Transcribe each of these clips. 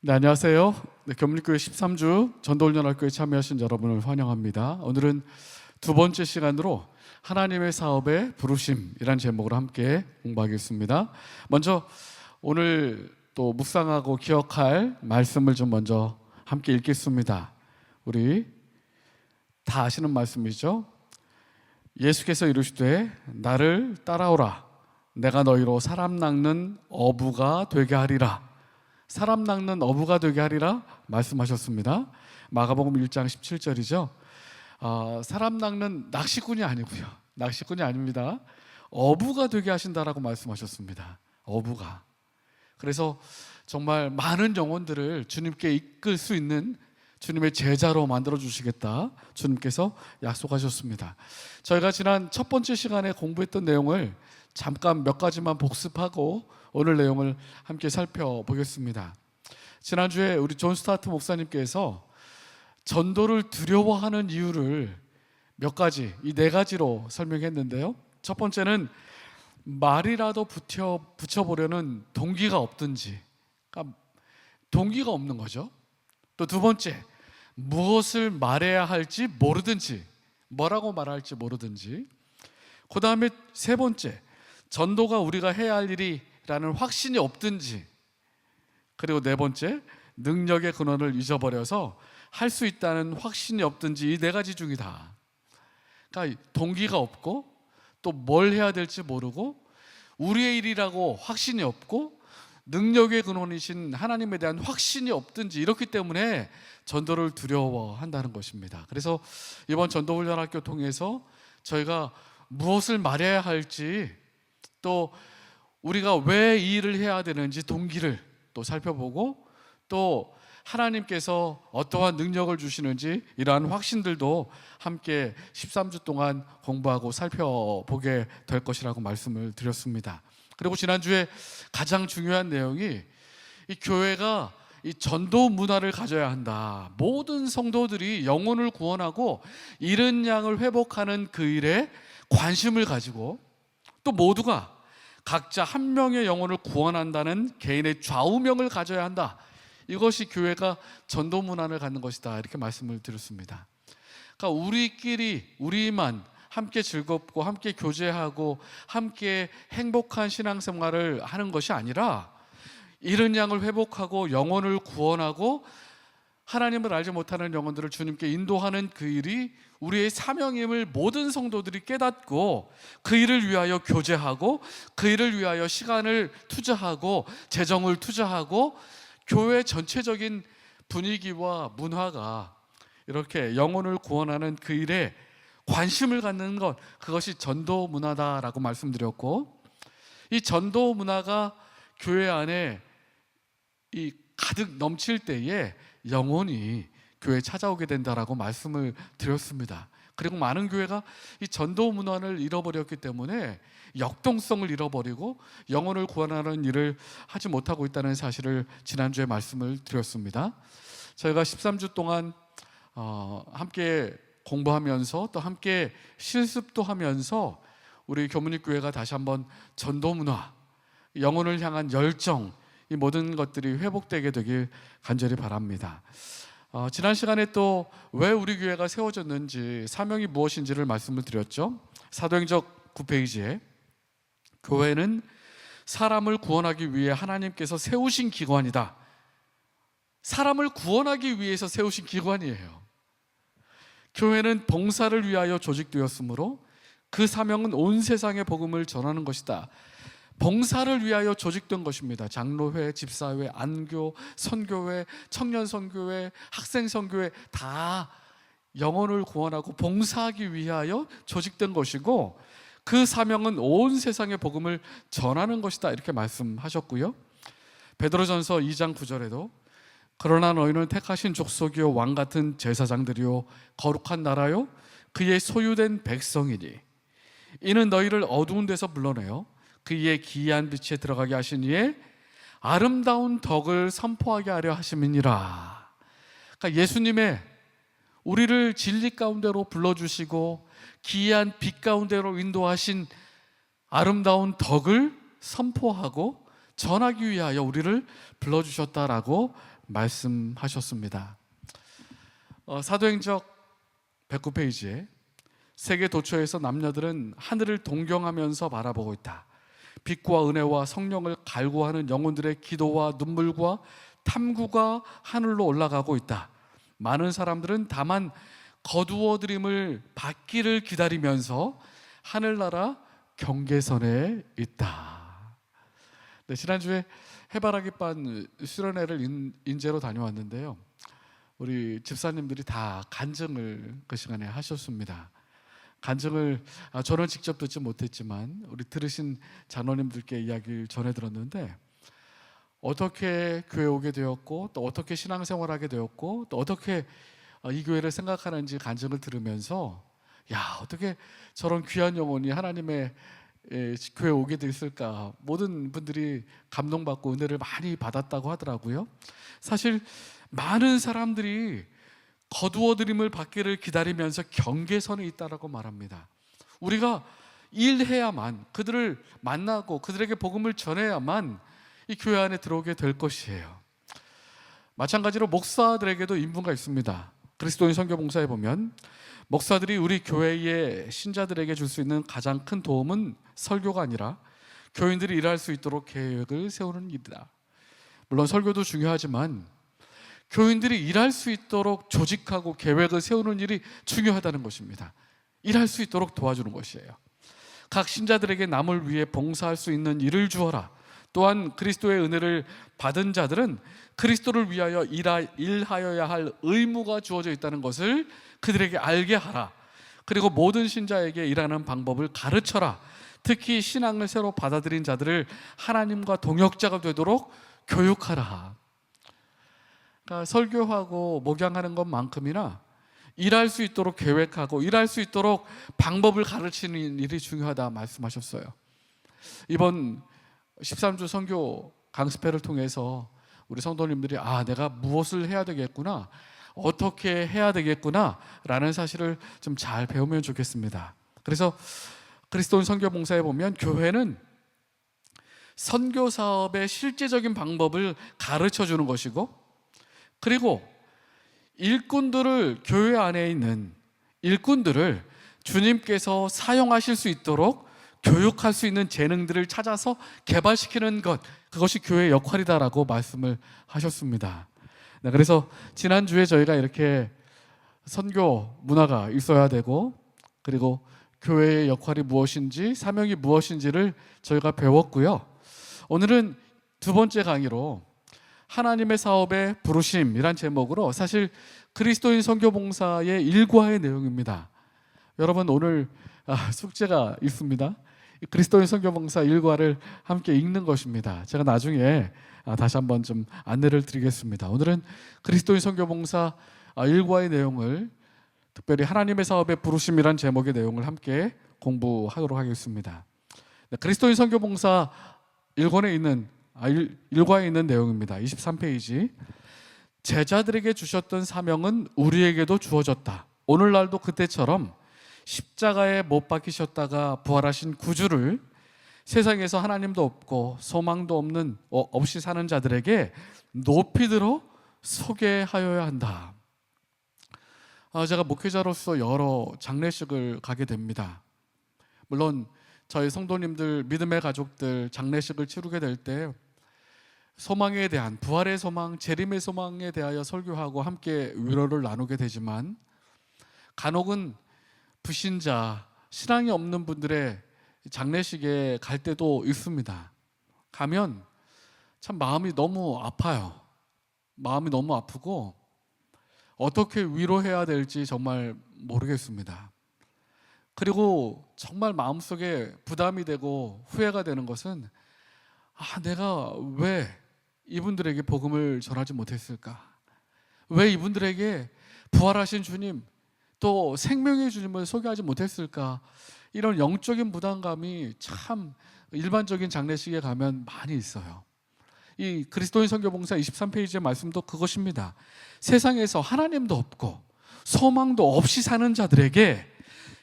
네, 안녕하세요. 네, 겸림교회 13주 전도훈련학교에 참여하신 여러분을 환영합니다. 오늘은 두 번째 시간으로 하나님의 사업의 부르심이라는 제목으로 함께 공부하겠습니다. 먼저 오늘 또 묵상하고 기억할 말씀을 좀 먼저 함께 읽겠습니다. 우리 다 아시는 말씀이죠. 예수께서 이르시되 나를 따라오라. 내가 너희로 사람 낚는 어부가 되게 하리라. 사람 낚는 어부가 되게 하리라 말씀하셨습니다. 마가복음 1장 17절이죠. 사람 낚는 낚시꾼이 아니고요. 낚시꾼이 아닙니다. 어부가 되게 하신다라고 말씀하셨습니다. 어부가. 그래서 정말 많은 영혼들을 주님께 이끌 수 있는 주님의 제자로 만들어 주시겠다 주님께서 약속하셨습니다. 저희가 지난 첫 번째 시간에 공부했던 내용을 잠깐 몇 가지만 복습하고 오늘 내용을 함께 살펴보겠습니다. 지난주에 우리 존 스타트 목사님께서 전도를 두려워하는 이유를 몇 가지, 이 네 가지로 설명했는데요. 첫 번째는 말이라도 붙여보려는 동기가 없든지, 그러니까 동기가 없는 거죠. 또 두 번째, 무엇을 말해야 할지 모르든지, 뭐라고 말할지 모르든지. 그 다음에 세 번째, 전도가 우리가 해야 할 일이라는 확신이 없든지. 그리고 네 번째, 능력의 근원을 잊어버려서 할 수 있다는 확신이 없든지. 이 네 가지 중이다. 그러니까 동기가 없고 또 뭘 해야 될지 모르고 우리의 일이라고 확신이 없고 능력의 근원이신 하나님에 대한 확신이 없든지, 이렇기 때문에 전도를 두려워한다는 것입니다. 그래서 이번 전도훈련학교 통해서 저희가 무엇을 말해야 할지, 또 우리가 왜 이 일을 해야 되는지 동기를 또 살펴보고, 또 하나님께서 어떠한 능력을 주시는지 이러한 확신들도 함께 13주 동안 공부하고 살펴보게 될 것이라고 말씀을 드렸습니다. 그리고 지난주에 가장 중요한 내용이 이 교회가 이 전도 문화를 가져야 한다. 모든 성도들이 영혼을 구원하고 잃은 양을 회복하는 그 일에 관심을 가지고, 또 모두가 각자 한 명의 영혼을 구원한다는 개인의 좌우명을 가져야 한다. 이것이 교회가 전도 문화를 갖는 것이다, 이렇게 말씀을 드렸습니다. 그러니까 우리만 함께 즐겁고 함께 교제하고 함께 행복한 신앙생활을 하는 것이 아니라 잃은 양을 회복하고 영혼을 구원하고 하나님을 알지 못하는 영혼들을 주님께 인도하는 그 일이 우리의 사명임을 모든 성도들이 깨닫고 그 일을 위하여 교제하고 그 일을 위하여 시간을 투자하고 재정을 투자하고 교회 전체적인 분위기와 문화가 이렇게 영혼을 구원하는 그 일에 관심을 갖는 것, 그것이 전도 문화다라고 말씀드렸고, 이 전도 문화가 교회 안에 이 가득 넘칠 때에 영혼이 교회에 찾아오게 된다라고 말씀을 드렸습니다. 그리고 많은 교회가 이 전도 문화를 잃어버렸기 때문에 역동성을 잃어버리고 영혼을 구원하는 일을 하지 못하고 있다는 사실을 지난주에 말씀을 드렸습니다. 저희가 13주 동안 함께 공부하면서 또 함께 실습도 하면서 우리 교문립교회가 다시 한번 전도 문화, 영혼을 향한 열정, 이 모든 것들이 회복되게 되길 간절히 바랍니다. 지난 시간에 또 왜 우리 교회가 세워졌는지, 사명이 무엇인지를 말씀을 드렸죠. 사도행적 9페이지에 교회는 사람을 구원하기 위해 하나님께서 세우신 기관이다. 사람을 구원하기 위해서 세우신 기관이에요. 교회는 봉사를 위하여 조직되었으므로 그 사명은 온 세상에 복음을 전하는 것이다. 봉사를 위하여 조직된 것입니다. 장로회, 집사회, 안교, 선교회, 청년 선교회, 학생 선교회, 다 영혼을 구원하고 봉사하기 위하여 조직된 것이고, 그 사명은 온 세상에 복음을 전하는 것이다, 이렇게 말씀하셨고요. 베드로전서 2장 9절에도 그러나 너희는 택하신 족속이요 왕 같은 제사장들이요 거룩한 나라요 그의 소유된 백성이니 이는 너희를 어두운 데서 불러내어 그의 기이한 빛에 들어가게 하신 이의 아름다운 덕을 선포하게 하려 하심이니라. 그러니까 예수님의 우리를 진리 가운데로 불러주시고 기이한 빛 가운데로 인도하신 아름다운 덕을 선포하고 전하기 위하여 우리를 불러주셨다라고 말씀하셨습니다. 사도행적 109페이지에 세계 도처에서 남녀들은 하늘을 동경하면서 바라보고 있다. 빛과 은혜와 성령을 갈구하는 영혼들의 기도와 눈물과 탐구가 하늘로 올라가고 있다. 많은 사람들은 다만 거두어들임을 받기를 기다리면서 하늘나라 경계선에 있다. 네, 지난주에 해바라기반 수련회를 인제로 다녀왔는데요, 우리 집사님들이 다 간증을 그 시간에 하셨습니다. 간증을 저는 직접 듣지 못했지만 우리 들으신 장로님들께 이야기를 전해 들었는데, 어떻게 교회 오게 되었고 또 어떻게 신앙생활하게 되었고 또 어떻게 이 교회를 생각하는지 간증을 들으면서, 야, 어떻게 저런 귀한 영혼이 하나님의 교회에 오게 됐을까. 모든 분들이 감동받고 은혜를 많이 받았다고 하더라고요. 사실 많은 사람들이 거두어들임을 받기를 기다리면서 경계선에 있다라고 말합니다. 우리가 일해야만, 그들을 만나고 그들에게 복음을 전해야만 이 교회 안에 들어오게 될 것이에요. 마찬가지로 목사들에게도 인분가 있습니다. 그리스도인 선교봉사에 보면 목사들이 우리 교회의 신자들에게 줄 수 있는 가장 큰 도움은 설교가 아니라 교인들이 일할 수 있도록 계획을 세우는 일이다. 물론 설교도 중요하지만 교인들이 일할 수 있도록 조직하고 계획을 세우는 일이 중요하다는 것입니다. 일할 수 있도록 도와주는 것이에요. 각 신자들에게 남을 위해 봉사할 수 있는 일을 주어라. 또한 그리스도의 은혜를 받은 자들은 그리스도를 위하여 일하여야 할 의무가 주어져 있다는 것을 그들에게 알게 하라. 그리고 모든 신자에게 일하는 방법을 가르쳐라. 특히 신앙을 새로 받아들인 자들을 하나님과 동역자가 되도록 교육하라. 그러니까 설교하고 목양하는 것만큼이나 일할 수 있도록 계획하고 일할 수 있도록 방법을 가르치는 일이 중요하다 말씀하셨어요. 이번 13주 선교 강습회를 통해서 우리 성도님들이 내가 무엇을 해야 되겠구나, 어떻게 해야 되겠구나 라는 사실을 좀 잘 배우면 좋겠습니다. 그래서 그리스도인 선교봉사에 보면 교회는 선교 사업의 실제적인 방법을 가르쳐 주는 것이고, 그리고 일꾼들을, 교회 안에 있는 일꾼들을 주님께서 사용하실 수 있도록 교육할 수 있는 재능들을 찾아서 개발시키는 것, 그것이 교회의 역할이다라고 말씀을 하셨습니다. 네, 그래서 지난주에 저희가 이렇게 선교 문화가 있어야 되고, 그리고 교회의 역할이 무엇인지, 사명이 무엇인지를 저희가 배웠고요. 오늘은 두 번째 강의로 하나님의 사업의 부르심이란 제목으로 사실 그리스도인 선교봉사의 일과의 내용입니다. 여러분, 오늘 숙제가 있습니다. 그리스도인 선교봉사 일과를 함께 읽는 것입니다. 제가 나중에 다시 한번 좀 안내를 드리겠습니다. 오늘은 그리스도인 선교봉사 일과의 내용을, 특별히 하나님의 사업의 부르심이란 제목의 내용을 함께 공부하도록 하겠습니다. 그리스도인 선교봉사 일과에 있는 내용입니다. 23페이지. 제자들에게 주셨던 사명은 우리에게도 주어졌다. 오늘날도 그때처럼 십자가에 못 박히셨다가 부활하신 구주를 세상에서 하나님도 없고 소망도 없이 사는 자들에게 높이 들어 소개하여야 한다. 제가 목회자로서 여러 장례식을 가게 됩니다. 물론 저희 성도님들, 믿음의 가족들 장례식을 치르게 될 때 소망에 대한, 부활의 소망, 재림의 소망에 대하여 설교하고 함께 위로를 나누게 되지만, 간혹은 불신자, 신앙이 없는 분들의 장례식에 갈 때도 있습니다. 가면 참 마음이 너무 아파요. 마음이 너무 아프고 어떻게 위로해야 될지 정말 모르겠습니다. 그리고 정말 마음속에 부담이 되고 후회가 되는 것은, 내가 왜 이분들에게 복음을 전하지 못했을까? 왜 이분들에게 부활하신 주님, 또 생명의 주님을 소개하지 못했을까? 이런 영적인 부담감이 참 일반적인 장례식에 가면 많이 있어요. 이 그리스도인 선교봉사 23페이지의 말씀도 그것입니다. 세상에서 하나님도 없고 소망도 없이 사는 자들에게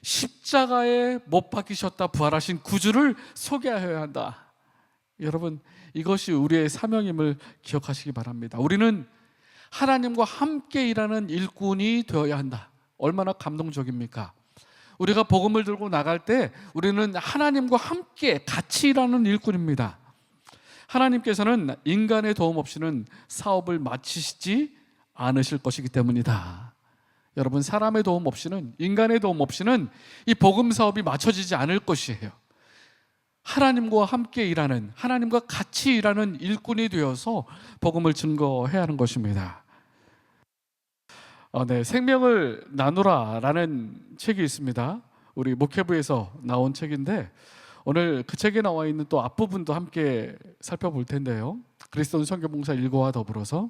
십자가에 못 박히셨다 부활하신 구주를 소개하여야 한다. 여러분, 이것이 우리의 사명임을 기억하시기 바랍니다. 우리는 하나님과 함께 일하는 일꾼이 되어야 한다. 얼마나 감동적입니까? 우리가 복음을 들고 나갈 때 우리는 하나님과 함께 같이 일하는 일꾼입니다. 하나님께서는 인간의 도움 없이는 사업을 마치시지 않으실 것이기 때문이다. 여러분, 사람의 도움 없이는, 인간의 도움 없이는 이 복음 사업이 맞춰지지 않을 것이에요. 하나님과 함께 일하는, 하나님과 같이 일하는 일꾼이 되어서 복음을 증거해야 하는 것입니다. 생명을 나누라라는 책이 있습니다. 우리 목회부에서 나온 책인데 오늘 그 책에 나와 있는 또 앞부분도 함께 살펴볼 텐데요. 그리스도인 선교봉사 1과와 더불어서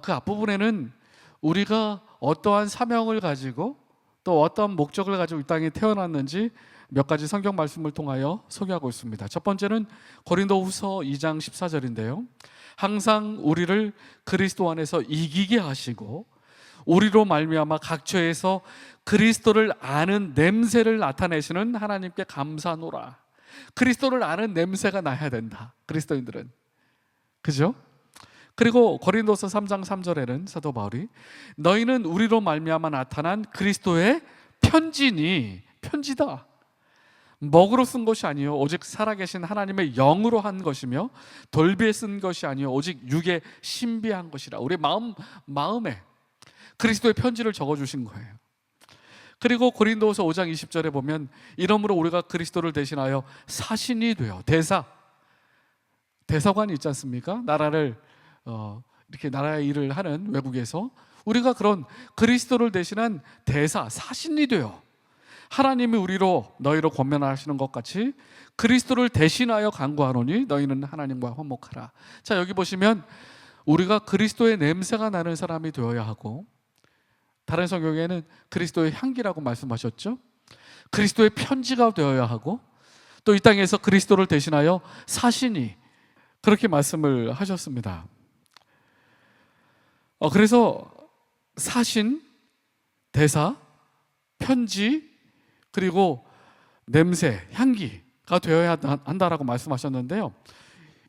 그 앞부분에는 우리가 어떠한 사명을 가지고 또 어떤 목적을 가지고 이 땅에 태어났는지 몇 가지 성경 말씀을 통하여 소개하고 있습니다. 첫 번째는 고린도후서 2장 14절인데요. 항상 우리를 그리스도 안에서 이기게 하시고 우리로 말미암아 각처에서 그리스도를 아는 냄새를 나타내시는 하나님께 감사하노라. 그리스도를 아는 냄새가 나야 된다, 그리스도인들은. 그죠? 그리고 고린도서 3장 3절에는 사도 바울이 너희는 우리로 말미암아 나타난 그리스도의 편지니, 편지다. 먹으로 쓴 것이 아니요 오직 살아계신 하나님의 영으로 한 것이며 돌비에 쓴 것이 아니요 오직 육에 신비한 것이라. 우리 마음에 그리스도의 편지를 적어주신 거예요. 그리고 고린도후서 5장 20절에 보면 이러므로 우리가 그리스도를 대신하여 사신이 되어, 대사관이 있지 않습니까? 나라를 이렇게 나라의 일을 하는 외국에서 우리가 그런 그리스도를 대신한 대사, 사신이 되어 하나님이 우리로 너희로 권면하시는 것 같이 그리스도를 대신하여 간구하노니 너희는 하나님과 화목하라. 자, 여기 보시면 우리가 그리스도의 냄새가 나는 사람이 되어야 하고, 다른 성경에는 그리스도의 향기라고 말씀하셨죠. 그리스도의 편지가 되어야 하고, 또 이 땅에서 그리스도를 대신하여 사신이, 그렇게 말씀을 하셨습니다. 그래서 사신, 대사, 편지, 그리고 냄새, 향기가 되어야 한다라고 말씀하셨는데요.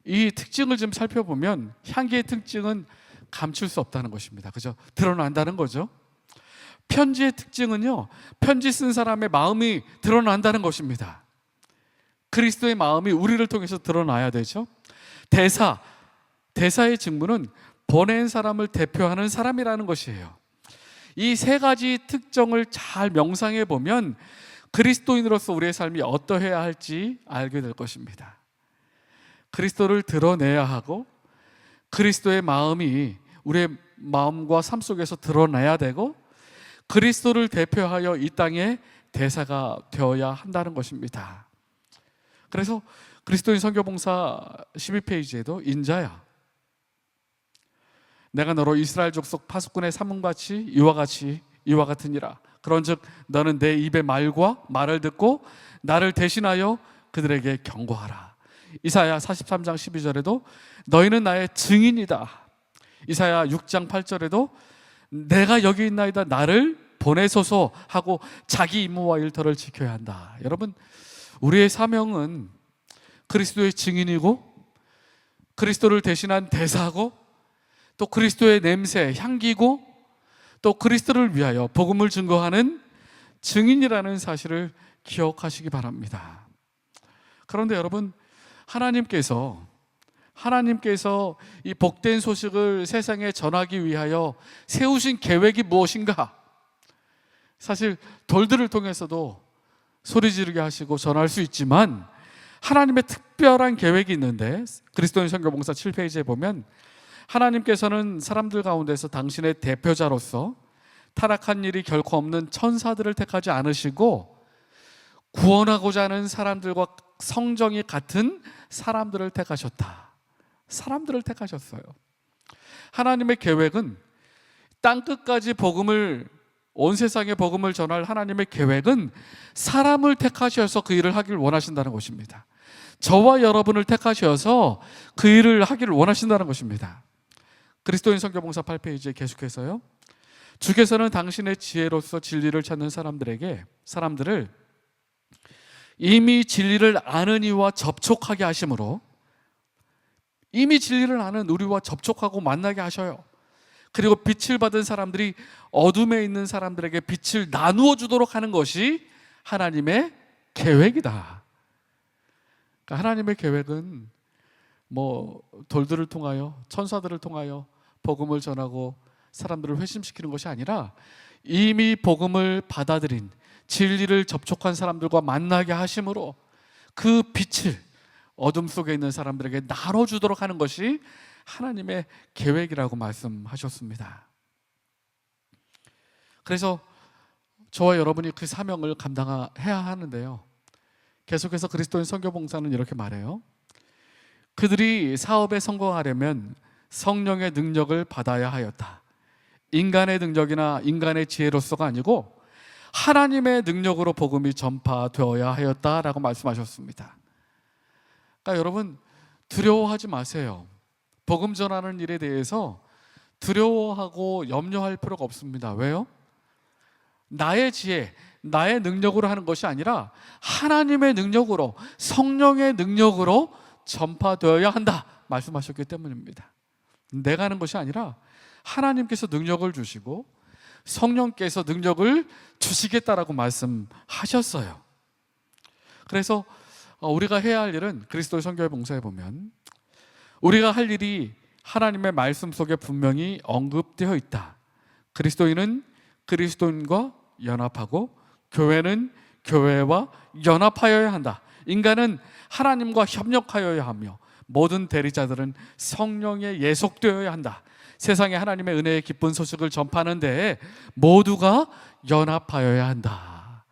이 특징을 좀 살펴보면 향기의 특징은 감출 수 없다는 것입니다. 그죠? 드러난다는 거죠. 편지의 특징은요, 편지 쓴 사람의 마음이 드러난다는 것입니다. 그리스도의 마음이 우리를 통해서 드러나야 되죠. 대사의 직무는 보낸 사람을 대표하는 사람이라는 것이에요. 이 세 가지 특정을 잘 명상해 보면 그리스도인으로서 우리의 삶이 어떠해야 할지 알게 될 것입니다. 그리스도를 드러내야 하고, 그리스도의 마음이 우리의 마음과 삶 속에서 드러나야 되고, 그리스도를 대표하여 이 땅에 대사가 되어야 한다는 것입니다. 그래서 그리스도인 선교봉사 12페이지에도 인자야, 내가 너로 이스라엘 족속 파수꾼의 사문같이 이와 같으니라. 그런즉 너는 내 입의 말을 듣고 나를 대신하여 그들에게 경고하라. 이사야 43장 12절에도 너희는 나의 증인이다. 이사야 6장 8절에도 내가 여기 있나이다, 나를 보내소서 하고 자기 임무와 일터를 지켜야 한다. 여러분, 우리의 사명은 그리스도의 증인이고, 그리스도를 대신한 대사고, 또 그리스도의 냄새, 향기고, 또 그리스도를 위하여 복음을 증거하는 증인이라는 사실을 기억하시기 바랍니다. 그런데 여러분, 하나님께서 이 복된 소식을 세상에 전하기 위하여 세우신 계획이 무엇인가? 사실 돌들을 통해서도 소리 지르게 하시고 전할 수 있지만 하나님의 특별한 계획이 있는데, 그리스도인 선교봉사 7페이지에 보면 하나님께서는 사람들 가운데서 당신의 대표자로서 타락한 일이 결코 없는 천사들을 택하지 않으시고 구원하고자 하는 사람들과 성정이 같은 사람들을 택하셨다. 사람들을 택하셨어요. 하나님의 계획은 땅끝까지 온 세상에 복음을 전할 하나님의 계획은 사람을 택하셔서 그 일을 하기를 원하신다는 것입니다. 저와 여러분을 택하셔서 그 일을 하기를 원하신다는 것입니다. 그리스도인 선교봉사 8페이지에 계속해서요, 주께서는 당신의 지혜로서 진리를 찾는 사람들을 이미 진리를 아는 이와 접촉하게 하심으로, 이미 진리를 아는 우리와 접촉하고 만나게 하셔요. 그리고 빛을 받은 사람들이 어둠에 있는 사람들에게 빛을 나누어 주도록 하는 것이 하나님의 계획이다. 그러니까 하나님의 계획은 뭐 돌들을 통하여, 천사들을 통하여 복음을 전하고 사람들을 회심시키는 것이 아니라 이미 복음을 받아들인, 진리를 접촉한 사람들과 만나게 하심으로 그 빛을 어둠 속에 있는 사람들에게 나눠주도록 하는 것이 하나님의 계획이라고 말씀하셨습니다. 그래서 저와 여러분이 그 사명을 감당해야 하는데요, 계속해서 그리스도인 선교봉사는 이렇게 말해요. 그들이 사업에 성공하려면 성령의 능력을 받아야 하였다. 인간의 능력이나 인간의 지혜로서가 아니고 하나님의 능력으로 복음이 전파되어야 하였다라고 말씀하셨습니다. 그러니까 여러분, 두려워하지 마세요. 복음 전하는 일에 대해서 두려워하고 염려할 필요가 없습니다. 왜요? 나의 지혜, 나의 능력으로 하는 것이 아니라 하나님의 능력으로, 성령의 능력으로 전파되어야 한다 말씀하셨기 때문입니다. 내가 하는 것이 아니라 하나님께서 능력을 주시고 성령께서 능력을 주시겠다라고 말씀하셨어요. 그래서 우리가 해야 할 일은, 그리스도의 선교회 봉사에 보면 우리가 할 일이 하나님의 말씀 속에 분명히 언급되어 있다. 그리스도인은 그리스도인과 연합하고 교회는 교회와 연합하여야 한다. 인간은 하나님과 협력하여야 하며 모든 대리자들은 성령에 예속되어야 한다. 세상에 하나님의 은혜의 기쁜 소식을 전파하는 데에 모두가 연합하여야 한다.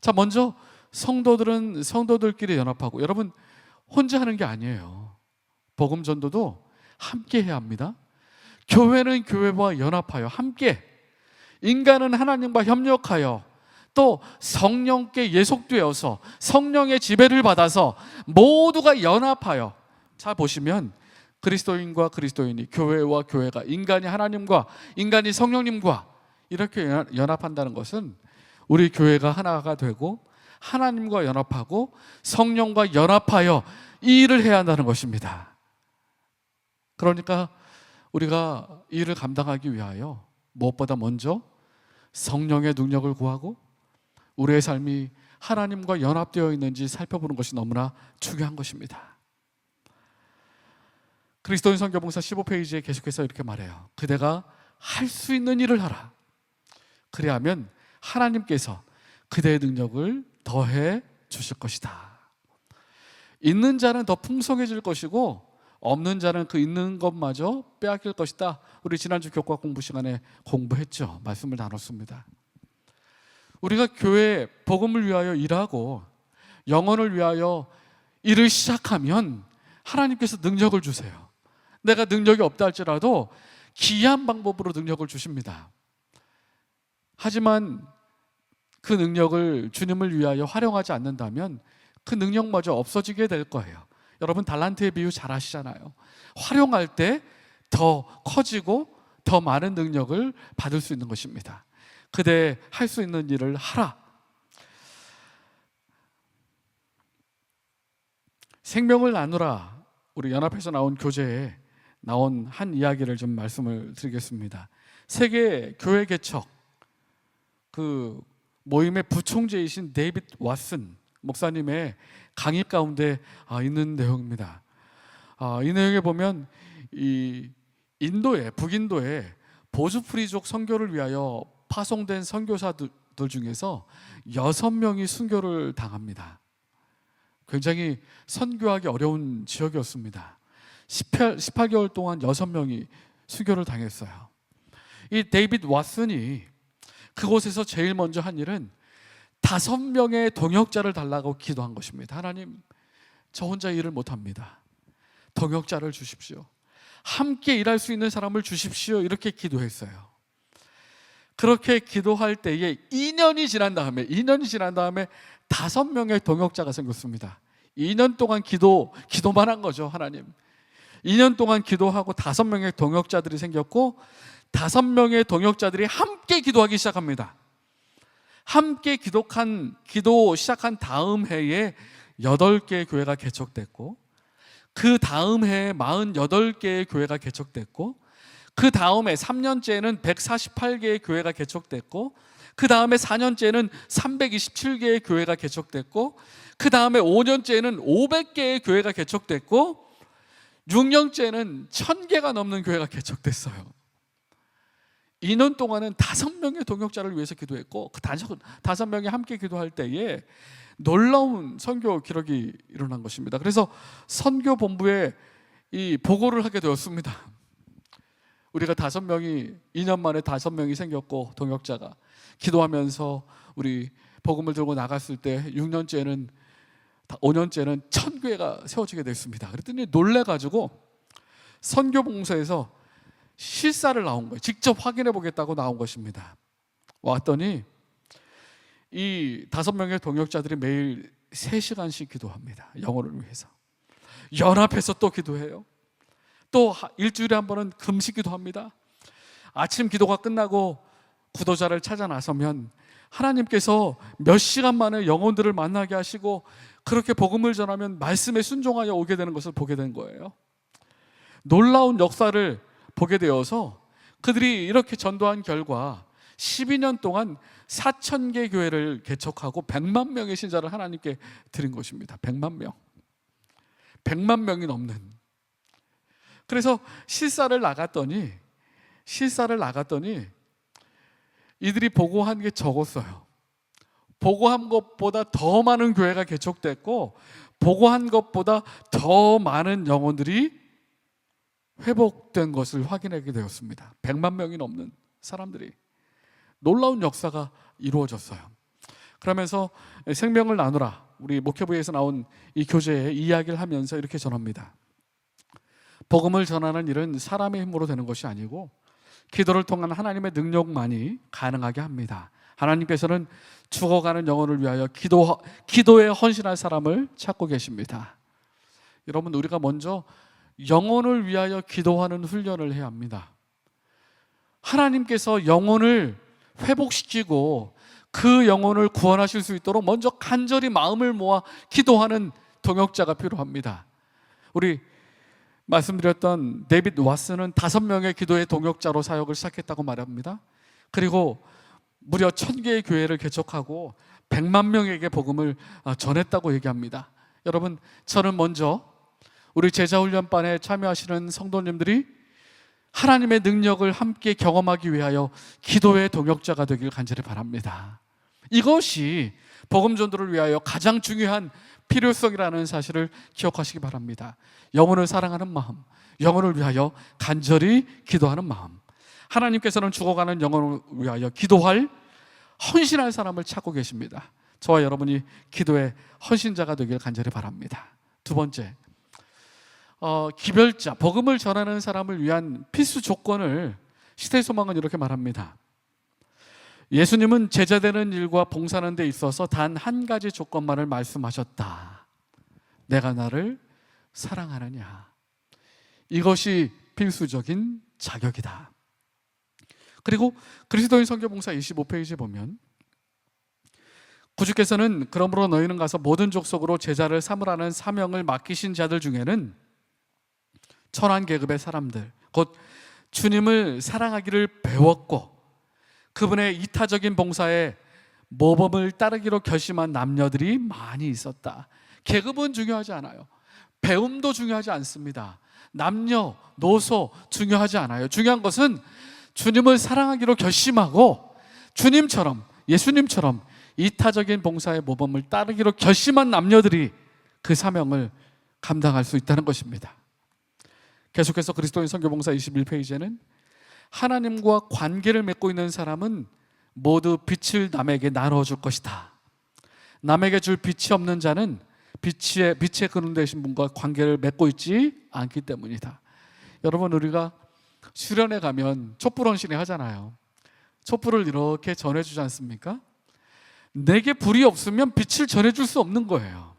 자, 먼저 성도들은 성도들끼리 연합하고, 여러분 혼자 하는 게 아니에요. 복음 전도도 함께 해야 합니다. 교회는 교회와 연합하여 함께, 인간은 하나님과 협력하여 또 성령께 예속되어서 성령의 지배를 받아서 모두가 연합하여, 잘 보시면 그리스도인과 그리스도인이, 교회와 교회가, 인간이 하나님과 인간이 성령님과 이렇게 연합한다는 것은 우리 교회가 하나가 되고 하나님과 연합하고 성령과 연합하여 이 일을 해야 한다는 것입니다. 그러니까 우리가 이 일을 감당하기 위하여 무엇보다 먼저 성령의 능력을 구하고 우리의 삶이 하나님과 연합되어 있는지 살펴보는 것이 너무나 중요한 것입니다. 그리스도인 선교봉사 15페이지에 계속해서 이렇게 말해요. 그대가 할 수 있는 일을 하라. 그래야면 하나님께서 그대의 능력을 더해 주실 것이다. 있는 자는 더 풍성해질 것이고 없는 자는 그 있는 것마저 빼앗길 것이다. 우리 지난주 교과 공부 시간에 공부했죠. 말씀을 나눴습니다. 우리가 교회 복음을 위하여 일하고 영혼을 위하여 일을 시작하면 하나님께서 능력을 주세요. 내가 능력이 없다 할지라도 기이한 방법으로 능력을 주십니다. 하지만 그 능력을 주님을 위하여 활용하지 않는다면 그 능력마저 없어지게 될 거예요. 여러분 달란트의 비유 잘 아시잖아요. 활용할 때 더 커지고 더 많은 능력을 받을 수 있는 것입니다. 그대 할 수 있는 일을 하라. 생명을 나누라, 우리 연합에서 나온 교재에 나온 한 이야기를 좀 말씀을 드리겠습니다. 세계 교회 개척 그 모임의 부총재이신 데이비드 왓슨 목사님의 강의 가운데 있는 내용입니다. 이 내용에 보면 이 인도에, 북인도에 보수프리족 선교를 위하여 파송된 선교사들 중에서 6명이 순교를 당합니다. 굉장히 선교하기 어려운 지역이었습니다. 18개월 동안 6명이 순교를 당했어요. 이 데이비드 왓슨이 그곳에서 제일 먼저 한 일은 5명의 동역자를 달라고 기도한 것입니다. 하나님, 저 혼자 일을 못합니다. 동역자를 주십시오. 함께 일할 수 있는 사람을 주십시오. 이렇게 기도했어요. 그렇게 기도할 때에 2년이 지난 다음에 5명의 동역자가 생겼습니다. 2년 동안 기도만 한 거죠. 하나님, 2년 동안 기도하고 5명의 동역자들이 생겼고 5명의 동역자들이 함께 기도하기 시작합니다. 함께 기도 시작한 다음 해에 8개의 교회가 개척됐고, 그 다음 해에 48개의 교회가 개척됐고, 그 다음에 3년째에는 148개의 교회가 개척됐고, 그 다음에 4년째에는 327개의 교회가 개척됐고, 그 다음에 5년째에는 500개의 교회가 개척됐고, 6년째에는 1000개가 넘는 교회가 개척됐어요. 2년 동안은 5명의 동역자를 위해서 기도했고, 그 5명이 함께 기도할 때에 놀라운 선교 기록이 일어난 것입니다. 그래서 선교 본부에 이 보고를 하게 되었습니다. 우리가 5명이 2년 만에 5명이 생겼고, 동역자가 기도하면서 우리 복음을 들고 나갔을 때 6년째는 5년째는 1000교회가 세워지게 됐습니다. 그랬더니 놀래가지고 선교봉사에서 실사를 나온 거예요. 직접 확인해 보겠다고 나온 것입니다. 왔더니 이 5명의 동역자들이 매일 3시간씩 기도합니다. 영혼을 위해서. 연합해서 또 기도해요. 또 일주일에 한 번은 금식 기도합니다. 아침 기도가 끝나고 구도자를 찾아 나서면 하나님께서 몇 시간 만에 영혼들을 만나게 하시고, 그렇게 복음을 전하면 말씀에 순종하여 오게 되는 것을 보게 된 거예요. 놀라운 역사를 보게 되어서 그들이 이렇게 전도한 결과 12년 동안 4000개 교회를 개척하고 100만 명의 신자를 하나님께 드린 것입니다. 100만 명. 100만 명이 넘는. 그래서 실사를 나갔더니 이들이 보고한 게 적었어요. 보고한 것보다 더 많은 교회가 개척됐고, 보고한 것보다 더 많은 영혼들이 회복된 것을 확인하게 되었습니다. 100만 명이 넘는 사람들이. 놀라운 역사가 이루어졌어요. 그러면서 생명을 나누라, 우리 목회부에서 나온 이 교재에 이야기를 하면서 이렇게 전합니다. 복음을 전하는 일은 사람의 힘으로 되는 것이 아니고 기도를 통한 하나님의 능력만이 가능하게 합니다. 하나님께서는 죽어가는 영혼을 위하여 기도에 헌신할 사람을 찾고 계십니다. 여러분, 우리가 먼저 영혼을 위하여 기도하는 훈련을 해야 합니다. 하나님께서 영혼을 회복시키고 그 영혼을 구원하실 수 있도록 먼저 간절히 마음을 모아 기도하는 동역자가 필요합니다. 우리 말씀드렸던 데이빗 왓슨은 5명의 기도의 동역자로 사역을 시작했다고 말합니다. 그리고 무려 1000개의 교회를 개척하고 100만 명에게 복음을 전했다고 얘기합니다. 여러분, 저는 먼저 우리 제자훈련반에 참여하시는 성도님들이 하나님의 능력을 함께 경험하기 위하여 기도의 동역자가 되길 간절히 바랍니다. 이것이 복음 전도를 위하여 가장 중요한 필요성이라는 사실을 기억하시기 바랍니다. 영혼을 사랑하는 마음, 영혼을 위하여 간절히 기도하는 마음. 하나님께서는 죽어가는 영혼을 위하여 기도할, 헌신할 사람을 찾고 계십니다. 저와 여러분이 기도의 헌신자가 되길 간절히 바랍니다. 두 번째, 기별자, 복음을 전하는 사람을 위한 필수 조건을 시대소망은 이렇게 말합니다. 예수님은 제자되는 일과 봉사하는 데 있어서 단 한 가지 조건만을 말씀하셨다. 내가 나를 사랑하느냐. 이것이 필수적인 자격이다. 그리고 그리스도인 선교봉사 25페이지에 보면 구주께서는 그러므로 너희는 가서 모든 족속으로 제자를 삼으라는 사명을 맡기신 자들 중에는 천한 계급의 사람들, 곧 주님을 사랑하기를 배웠고 그분의 이타적인 봉사에 모범을 따르기로 결심한 남녀들이 많이 있었다. 계급은 중요하지 않아요. 배움도 중요하지 않습니다. 남녀, 노소 중요하지 않아요. 중요한 것은 주님을 사랑하기로 결심하고 주님처럼, 예수님처럼 이타적인 봉사의 모범을 따르기로 결심한 남녀들이 그 사명을 감당할 수 있다는 것입니다. 계속해서 그리스도인 선교봉사 21페이지에는 하나님과 관계를 맺고 있는 사람은 모두 빛을 남에게 나눠줄 것이다. 남에게 줄 빛이 없는 자는 빛에 근원되신 분과 관계를 맺고 있지 않기 때문이다. 여러분, 우리가 수련회 가면 촛불 헌신회 하잖아요. 촛불을 이렇게 전해주지 않습니까? 내게 불이 없으면 빛을 전해줄 수 없는 거예요.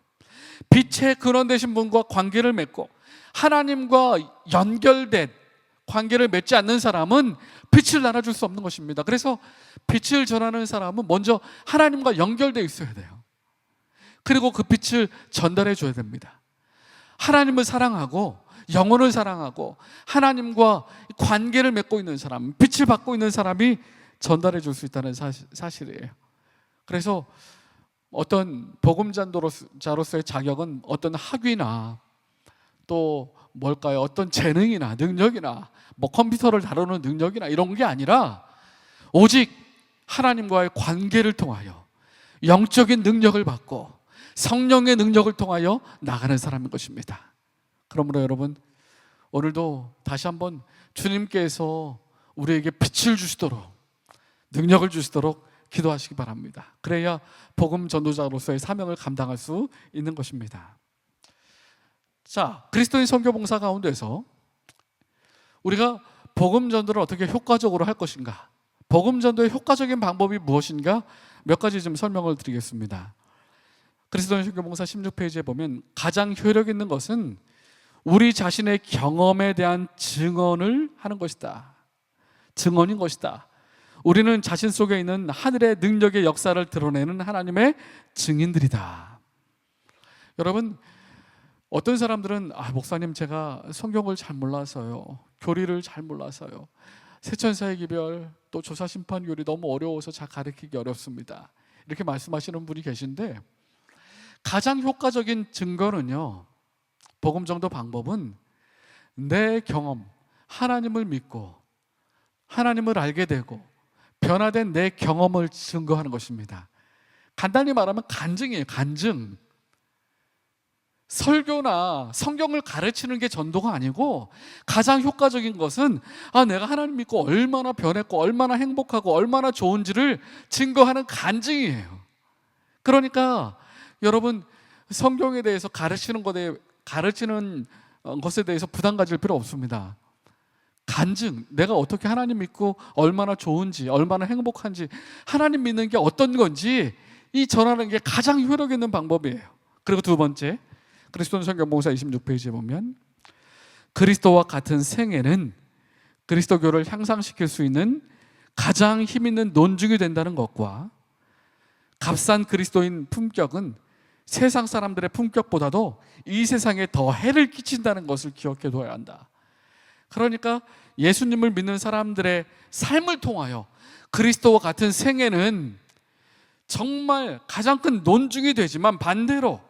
빛에 근원되신 분과 관계를 맺고 하나님과 연결된 관계를 맺지 않는 사람은 빛을 나눠줄 수 없는 것입니다. 그래서 빛을 전하는 사람은 먼저 하나님과 연결되어 있어야 돼요. 그리고 그 빛을 전달해 줘야 됩니다. 하나님을 사랑하고 영혼을 사랑하고 하나님과 관계를 맺고 있는 사람, 빛을 받고 있는 사람이 전달해 줄 수 있다는 사실이에요. 그래서 어떤 복음자로서의 자격은 어떤 학위나 또 뭘까요? 어떤 재능이나 능력이나 뭐 컴퓨터를 다루는 능력이나 이런 게 아니라 오직 하나님과의 관계를 통하여 영적인 능력을 받고 성령의 능력을 통하여 나가는 사람인 것입니다. 그러므로 여러분, 오늘도 다시 한번 주님께서 우리에게 빛을 주시도록, 능력을 주시도록 기도하시기 바랍니다. 그래야 복음 전도자로서의 사명을 감당할 수 있는 것입니다. 자, 그리스도인 선교봉사 가운데서 우리가 복음 전도를 어떻게 효과적으로 할 것인가, 복음 전도의 효과적인 방법이 무엇인가 몇 가지 좀 설명을 드리겠습니다. 그리스도인 선교봉사 16페이지에 보면 가장 효력 있는 것은 우리 자신의 경험에 대한 증언을 하는 것이다. 증언인 것이다. 우리는 자신 속에 있는 하늘의 능력의 역사를 드러내는 하나님의 증인들이다. 여러분, 어떤 사람들은 목사님, 제가 성경을 잘 몰라서요, 교리를 잘 몰라서요, 세천사의 기별 또 조사심판 교리 너무 어려워서 잘 가르치기 어렵습니다, 이렇게 말씀하시는 분이 계신데, 가장 효과적인 증거는요, 복음 전도 방법은 내 경험, 하나님을 믿고 하나님을 알게 되고 변화된 내 경험을 증거하는 것입니다. 간단히 말하면 간증이에요. 간증. 설교나 성경을 가르치는 게 전도가 아니고, 가장 효과적인 것은 내가 하나님 믿고 얼마나 변했고 얼마나 행복하고 얼마나 좋은지를 증거하는 간증이에요. 그러니까 여러분, 성경에 대해서 가르치는 것에 대해서 부담 가질 필요 없습니다. 간증, 내가 어떻게 하나님 믿고 얼마나 좋은지, 얼마나 행복한지, 하나님 믿는 게 어떤 건지 이 전하는 게 가장 효력 있는 방법이에요. 그리고 두 번째, 그리스도인 선교봉사 26페이지에 보면 그리스도와 같은 생애는 그리스도교를 향상시킬 수 있는 가장 힘 있는 논증이 된다는 것과, 값싼 그리스도인 품격은 세상 사람들의 품격보다도 이 세상에 더 해를 끼친다는 것을 기억해 둬야 한다. 그러니까 예수님을 믿는 사람들의 삶을 통하여 그리스도와 같은 생애는 정말 가장 큰 논증이 되지만, 반대로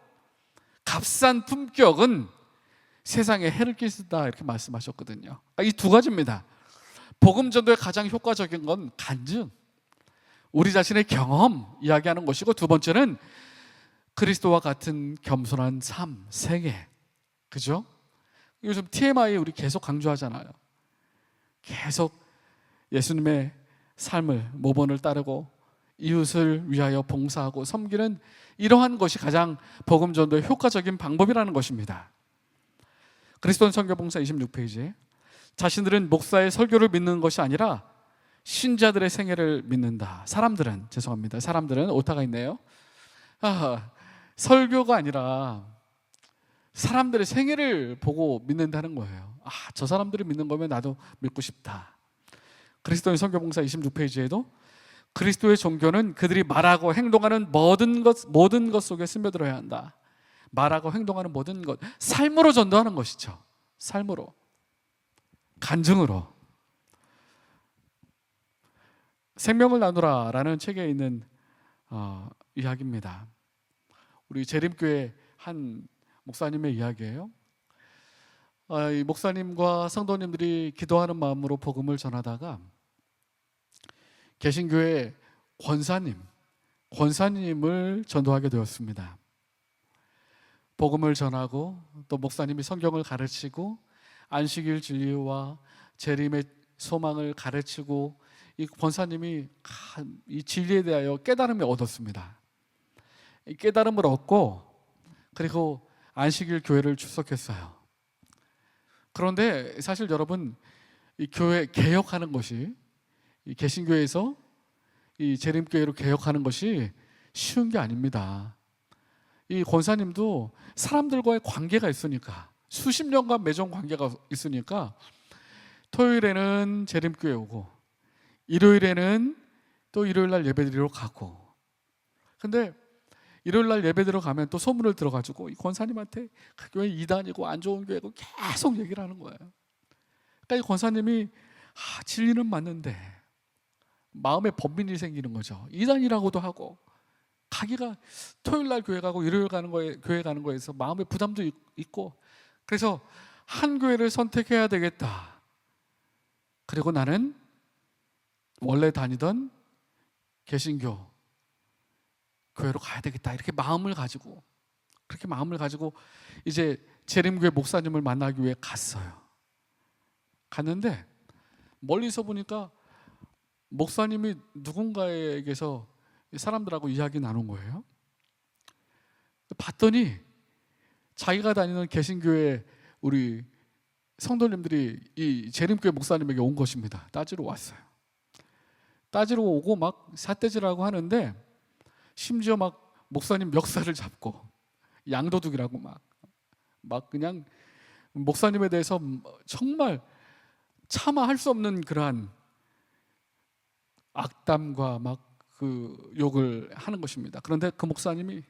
값싼 품격은 세상에 해를 끼친다, 이렇게 말씀하셨거든요. 이 두 가지입니다. 복음 전도의 가장 효과적인 건 간증, 우리 자신의 경험 이야기하는 것이고, 두 번째는 그리스도와 같은 겸손한 삶, 생애. 그죠? 요즘 TMI 우리 계속 강조하잖아요. 계속 예수님의 삶을, 모본을 따르고 이웃을 위하여 봉사하고 섬기는 이러한 것이 가장 복음 전도의 효과적인 방법이라는 것입니다. 그리스도인 선교봉사 26페이지에 자신들은 목사의 설교를 믿는 것이 아니라 신자들의 생애를 믿는다. 사람들은 오타가 있네요. 설교가 아니라 사람들의 생애를 보고 믿는다는 거예요. 저 사람들이 믿는 거면 나도 믿고 싶다. 그리스도인 선교봉사 26페이지에도 그리스도의 종교는 그들이 말하고 행동하는 모든 것 속에 스며들어야 한다. 말하고 행동하는 모든 것, 삶으로 전도하는 것이죠. 삶으로, 간증으로. 생명을 나누라라는 책에 있는 이야기입니다. 우리 재림교회 한 목사님의 이야기예요. 이 목사님과 성도님들이 기도하는 마음으로 복음을 전하다가 개신교회 권사님을 전도하게 되었습니다. 복음을 전하고 또 목사님이 성경을 가르치고 안식일 진리와 재림의 소망을 가르치고, 이 권사님이 이 진리에 대하여 깨달음을 얻었습니다. 이 깨달음을 얻고 그리고 안식일 교회를 출석했어요. 그런데 사실 여러분, 이 교회 개혁하는 것이, 이 개신교회에서 이 재림교회로 개혁하는 것이 쉬운 게 아닙니다. 이 권사님도 사람들과의 관계가 있으니까, 수십 년간 맺은 관계가 있으니까 토요일에는 재림교회 오고 일요일에는 또 일요일날 예배드리러 가고. 근데 일요일 날 예배 들어가면 또 소문을 들어가지고 이 권사님한테 그 교회 이단이고 안 좋은 교회고 계속 얘기를 하는 거예요. 그러니까 이 권사님이 진리는 맞는데 마음에 번민이 생기는 거죠. 이단이라고도 하고 가기가 토요일 날 교회 가고 일요일 가는 거에 교회 가는 거에서 마음에 부담도 있고, 그래서 한 교회를 선택해야 되겠다. 그리고 나는 원래 다니던 개신교 교회로 가야 되겠다. 이렇게 마음을 가지고, 그렇게 마음을 가지고 이제 재림교회 목사님을 만나기 위해 갔어요. 갔는데 멀리서 보니까 목사님이 누군가에게서 사람들하고 이야기 나눈 거예요. 봤더니 자기가 다니는 개신교회 우리 성도님들이 이 재림교회 목사님에게 온 것입니다. 따지러 왔어요. 따지러 오고 막 삿대질하고 하는데 심지어 막 목사님 멱살을 잡고 양도둑이라고 막 그냥 목사님에 대해서 정말 차마 할 수 없는 그러한 악담과 막 그 욕을 하는 것입니다. 그런데 그 목사님이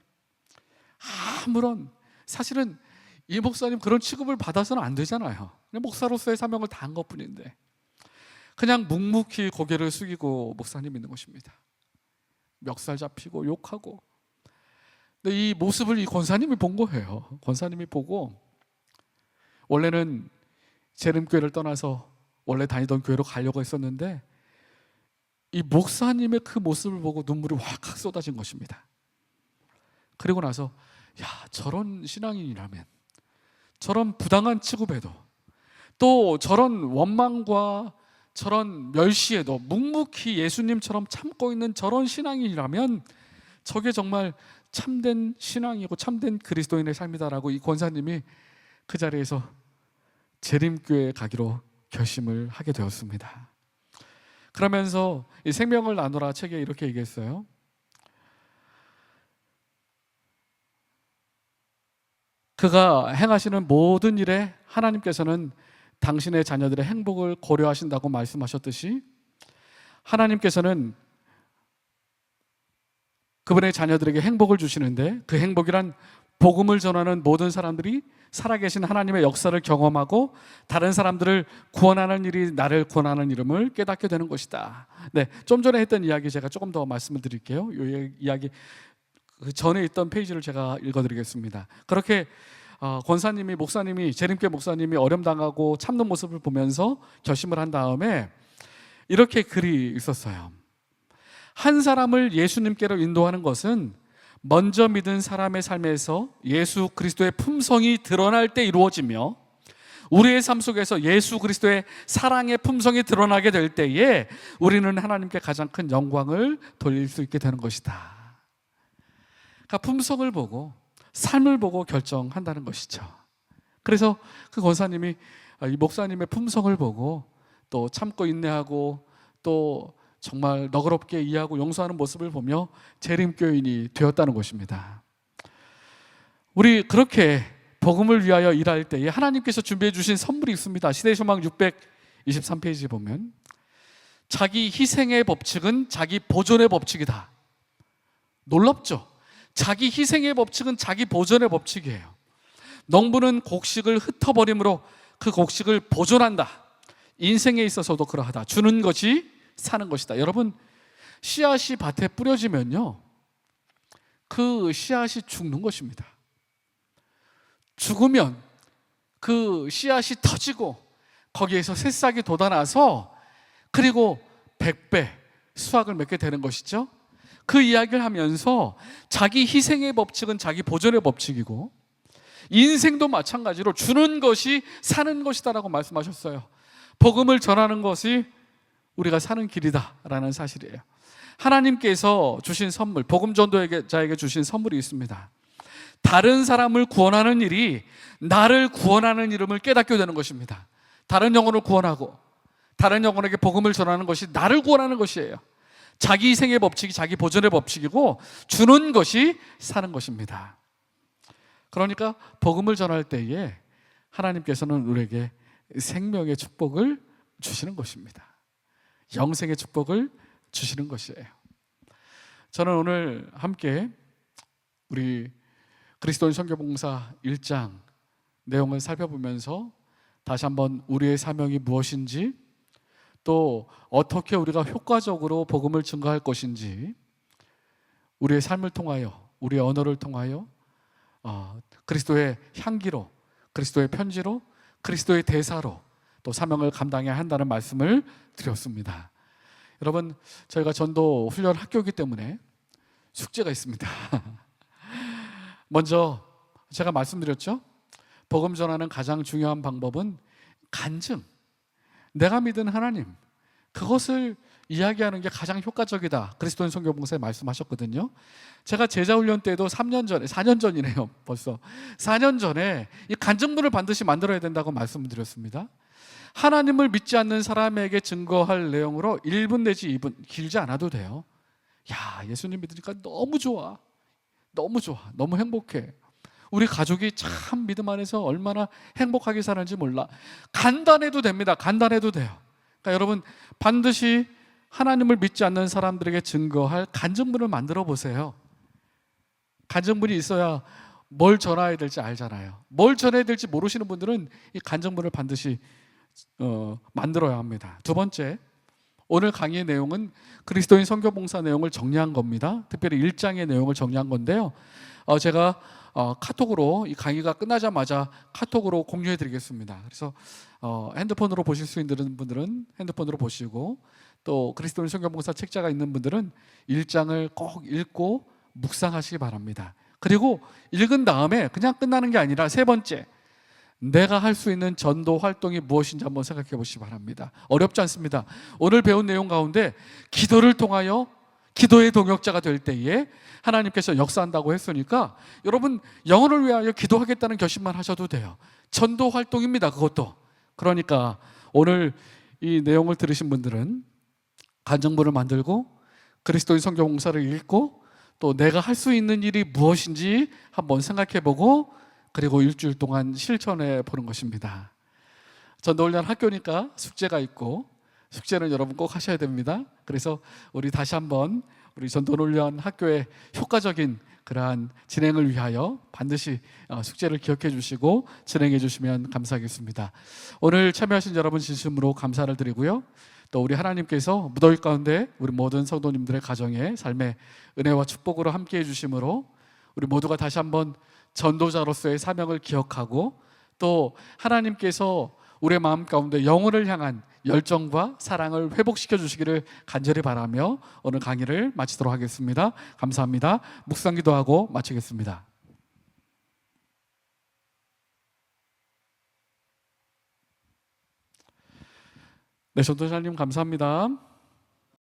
아무런, 사실은 이 목사님 그런 취급을 받아서는 안 되잖아요. 그냥 목사로서의 사명을 다한 것뿐인데 그냥 묵묵히 고개를 숙이고 목사님 있는 것입니다. 멱살 잡히고 욕하고. 근데 이 모습을 이 권사님이 본 거예요. 권사님이 보고 원래는 재림교회를 떠나서 원래 다니던 교회로 가려고 했었는데 이 목사님의 그 모습을 보고 눈물이 확 쏟아진 것입니다. 그리고 나서 저런 신앙인이라면 저런 부당한 취급에도 또 저런 원망과 저런 멸시에도 묵묵히 예수님처럼 참고 있는 저런 신앙인이라면 저게 정말 참된 신앙이고 참된 그리스도인의 삶이다라고 이 권사님이 그 자리에서 재림교회에 가기로 결심을 하게 되었습니다. 그러면서 이 생명을 나누라 책에 이렇게 얘기했어요. 그가 행하시는 모든 일에 하나님께서는 당신의 자녀들의 행복을 고려하신다고 말씀하셨듯이 하나님께서는 그분의 자녀들에게 행복을 주시는데 그 행복이란 복음을 전하는 모든 사람들이 살아계신 하나님의 역사를 경험하고 다른 사람들을 구원하는 일이 나를 구원하는 이름을 깨닫게 되는 것이다. 네, 좀 전에 했던 이야기 제가 조금 더 말씀을 드릴게요. 이 이야기 그 전에 있던 페이지를 제가 읽어드리겠습니다. 그렇게 권사님이 목사님이 재림교회 목사님이 어려움당하고 참는 모습을 보면서 결심을 한 다음에 이렇게 글이 있었어요. 한 사람을 예수님께로 인도하는 것은 먼저 믿은 사람의 삶에서 예수 그리스도의 품성이 드러날 때 이루어지며 우리의 삶 속에서 예수 그리스도의 사랑의 품성이 드러나게 될 때에 우리는 하나님께 가장 큰 영광을 돌릴 수 있게 되는 것이다. 그러니까 품성을 보고 삶을 보고 결정한다는 것이죠. 그래서 그 권사님이 이 목사님의 품성을 보고 또 참고 인내하고 또 정말 너그럽게 이해하고 용서하는 모습을 보며 재림교인이 되었다는 것입니다. 우리 그렇게 복음을 위하여 일할 때에 하나님께서 준비해 주신 선물이 있습니다. 시대소망 623페이지 보면 자기 희생의 법칙은 자기 보존의 법칙이다. 놀랍죠? 자기 희생의 법칙은 자기 보존의 법칙이에요. 농부는 곡식을 흩어버림으로 그 곡식을 보존한다. 인생에 있어서도 그러하다. 주는 것이 사는 것이다. 여러분, 씨앗이 밭에 뿌려지면요 그 씨앗이 죽는 것입니다. 죽으면 그 씨앗이 터지고 거기에서 새싹이 돋아나서 그리고 100배 수확을 맺게 되는 것이죠. 그 이야기를 하면서 자기 희생의 법칙은 자기 보존의 법칙이고 인생도 마찬가지로 주는 것이 사는 것이다라고 말씀하셨어요. 복음을 전하는 것이 우리가 사는 길이다라는 사실이에요. 하나님께서 주신 선물, 복음 전도자에게 주신 선물이 있습니다. 다른 사람을 구원하는 일이 나를 구원하는 이름을 깨닫게 되는 것입니다. 다른 영혼을 구원하고 다른 영혼에게 복음을 전하는 것이 나를 구원하는 것이에요. 자기 희생의 법칙이 자기 보존의 법칙이고 주는 것이 사는 것입니다. 그러니까 복음을 전할 때에 하나님께서는 우리에게 생명의 축복을 주시는 것입니다. 영생의 축복을 주시는 것이에요. 저는 오늘 함께 우리 그리스도인 선교봉사 1장 내용을 살펴보면서 다시 한번 우리의 사명이 무엇인지, 또 어떻게 우리가 효과적으로 복음을 증거할 것인지, 우리의 삶을 통하여, 우리의 언어를 통하여 그리스도의 향기로, 그리스도의 편지로, 그리스도의 대사로 또 사명을 감당해야 한다는 말씀을 드렸습니다. 여러분, 저희가 전도 훈련 학교이기 때문에 숙제가 있습니다. 먼저 제가 말씀드렸죠? 복음 전하는 가장 중요한 방법은 간증, 내가 믿은 하나님, 그것을 이야기하는 게 가장 효과적이다. 그리스도인 선교봉사에 말씀하셨거든요. 제가 제자훈련 때도 3년 전에, 4년 전이네요. 벌써 4년 전에 이 간증문을 반드시 만들어야 된다고 말씀드렸습니다. 하나님을 믿지 않는 사람에게 증거할 내용으로 1분 내지 2분, 길지 않아도 돼요. 야, 예수님 믿으니까 너무 좋아, 너무 좋아, 너무 행복해, 우리 가족이 참 믿음 안에서 얼마나 행복하게 사는지 몰라. 간단해도 됩니다. 간단해도 돼요. 그러니까 여러분, 반드시 하나님을 믿지 않는 사람들에게 증거할 간증문을 만들어 보세요. 간증문이 있어야 뭘 전해야 될지 알잖아요. 뭘 전해야 될지 모르시는 분들은 이 간증문을 반드시 만들어야 합니다. 두 번째, 오늘 강의의 내용은 그리스도인 선교봉사 내용을 정리한 겁니다. 특별히 1장의 내용을 정리한 건데요. 제가 카톡으로, 이 강의가 끝나자마자 카톡으로 공유해 드리겠습니다. 그래서 핸드폰으로 보실 수 있는 분들은 핸드폰으로 보시고, 또 그리스도인 선교봉사 책자가 있는 분들은 1장을 꼭 읽고 묵상하시기 바랍니다. 그리고 읽은 다음에 그냥 끝나는 게 아니라 세 번째, 내가 할 수 있는 전도 활동이 무엇인지 한번 생각해 보시기 바랍니다. 어렵지 않습니다. 오늘 배운 내용 가운데 기도를 통하여 기도의 동역자가 될 때에 하나님께서 역사한다고 했으니까 여러분, 영혼을 위하여 기도하겠다는 결심만 하셔도 돼요. 전도 활동입니다, 그것도. 그러니까 오늘 이 내용을 들으신 분들은 간증문을 만들고 그리스도인 선교봉사를 읽고 또 내가 할 수 있는 일이 무엇인지 한번 생각해 보고, 그리고 일주일 동안 실천해 보는 것입니다. 전도훈련 학교니까 숙제가 있고, 숙제는 여러분 꼭 하셔야 됩니다. 그래서 우리 다시 한번 우리 전도훈련 학교의 효과적인 그러한 진행을 위하여 반드시 숙제를 기억해 주시고 진행해 주시면 감사하겠습니다. 오늘 참여하신 여러분 진심으로 감사를 드리고요. 또 우리 하나님께서 무더위 가운데 우리 모든 성도님들의 가정에 삶의 은혜와 축복으로 함께해 주심으로 우리 모두가 다시 한번 전도자로서의 사명을 기억하고, 또 하나님께서 우리의 마음 가운데 영혼을 향한 열정과 사랑을 회복시켜 주시기를 간절히 바라며 오늘 강의를 마치도록 하겠습니다. 감사합니다. 묵상기도하고 마치겠습니다. 네, 전도사님 감사합니다.